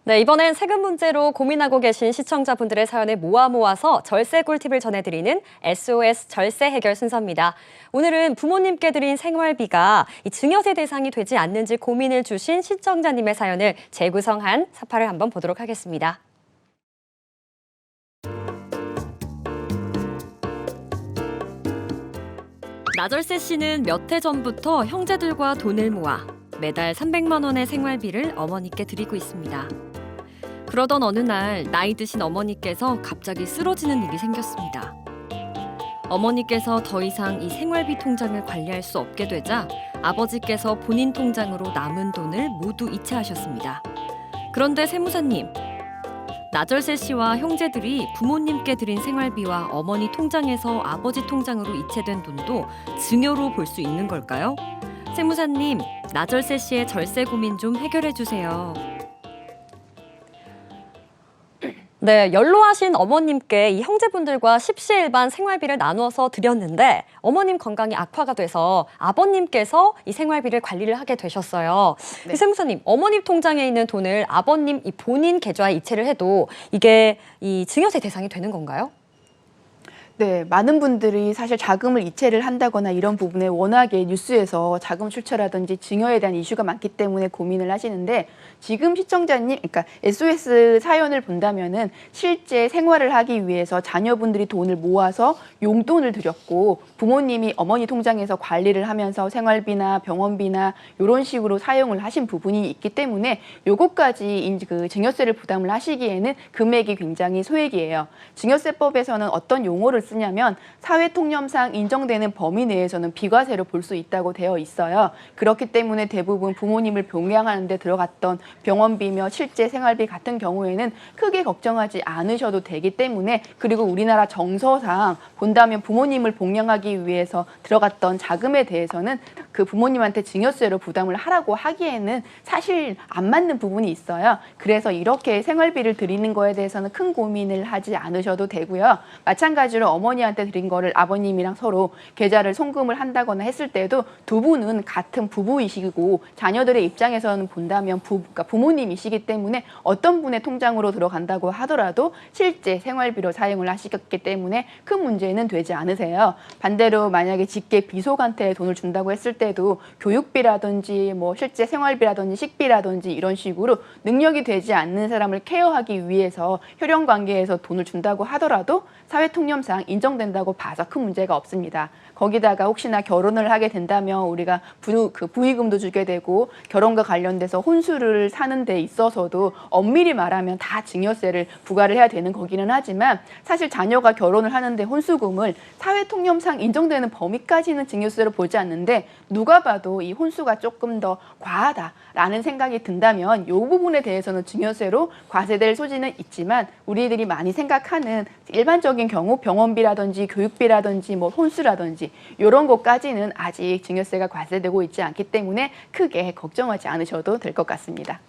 네, 이번엔 세금 문제로 고민하고 계신 시청자분들의 사연을 모아서 절세 꿀팁을 전해드리는 SOS 절세 해결 순서입니다. 오늘은 부모님께 드린 생활비가 이 증여세 대상이 되지 않는지 고민을 주신 시청자님의 사연을 재구성한 사파를 한번 보도록 하겠습니다. 나절세 씨는 몇 해 전부터 형제들과 돈을 모아 매달 300만 원의 생활비를 어머니께 드리고 있습니다. 그러던 어느 날 나이 드신 어머니께서 갑자기 쓰러지는 일이 생겼습니다. 어머니께서 더 이상 이 생활비 통장을 관리할 수 없게 되자 아버지께서 본인 통장으로 남은 돈을 모두 이체하셨습니다. 그런데 세무사님, 나절세 씨와 형제들이 부모님께 드린 생활비와 어머니 통장에서 아버지 통장으로 이체된 돈도 증여로 볼 수 있는 걸까요? 세무사님, 나절세 씨의 절세 고민 좀 해결해 주세요. 네, 연로하신 어머님께 이 형제분들과 십시일반 생활비를 나누어서 드렸는데 어머님 건강이 악화가 돼서 아버님께서 이 생활비를 관리를 하게 되셨어요. 네. 세무사님, 어머님 통장에 있는 돈을 아버님 이 본인 계좌에 이체를 해도 이게 이 증여세 대상이 되는 건가요? 네, 많은 분들이 사실 자금을 이체를 한다거나 이런 부분에 워낙에 뉴스에서 자금 출처라든지 증여에 대한 이슈가 많기 때문에 고민을 하시는데 지금 시청자님, 그러니까 SOS 사연을 본다면은 실제 생활을 하기 위해서 자녀분들이 돈을 모아서 용돈을 드렸고 부모님이 어머니 통장에서 관리를 하면서 생활비나 병원비나 이런 식으로 사용을 하신 부분이 있기 때문에 요것까지 그 증여세를 부담을 하시기에는 금액이 굉장히 소액이에요. 증여세법에서는 어떤 용어를 쓰냐면 사회통념상 인정되는 범위 내에서는 비과세로 볼 수 있다고 되어 있어요. 그렇기 때문에 대부분 부모님을 병양하는 데 들어갔던 병원비며 실제 생활비 같은 경우에는 크게 걱정하지 않으셔도 되기 때문에 그리고 우리나라 정서상 본다면 부모님을 복양하기 위해서 들어갔던 자금에 대해서는 그 부모님한테 증여세로 부담을 하라고 하기에는 사실 안 맞는 부분이 있어요. 그래서 이렇게 생활비를 드리는 거에 대해서는 큰 고민을 하지 않으셔도 되고요. 마찬가지로 어머니한테 드린 거를 아버님이랑 서로 계좌를 송금을 한다거나 했을 때도 두 분은 같은 부부이시고 자녀들의 입장에서는 본다면 그러니까 부모님이시기 때문에 어떤 분의 통장으로 들어간다고 하더라도 실제 생활비로 사용을 하시기 때문에 큰 문제는 되지 않으세요. 반대로 만약에 직계 비속한테 돈을 준다고 했을 때도 교육비라든지 뭐 실제 생활비라든지 식비라든지 이런 식으로 능력이 되지 않는 사람을 케어하기 위해서 혈연 관계에서 돈을 준다고 하더라도 사회통념상 인정된다고 봐서 큰 문제가 없습니다. 거기다가 혹시나 결혼을 하게 된다면 우리가 부의금도 주게 되고 결혼과 관련돼서 혼수를 사는 데 있어서도 엄밀히 말하면 다 증여세를 부과를 해야 되는 거기는 하지만 사실 자녀가 결혼을 하는데 혼수금을 사회통념상 인정되는 범위까지는 증여세로 보지 않는데 누가 봐도 이 혼수가 조금 더 과하다라는 생각이 든다면 이 부분에 대해서는 증여세로 과세될 소지는 있지만 우리들이 많이 생각하는 일반적인 경우 병원비라든지 교육비라든지 뭐 혼수라든지 이런 것까지는 아직 증여세가 과세되고 있지 않기 때문에 크게 걱정하지 않으셔도 될 것 같습니다.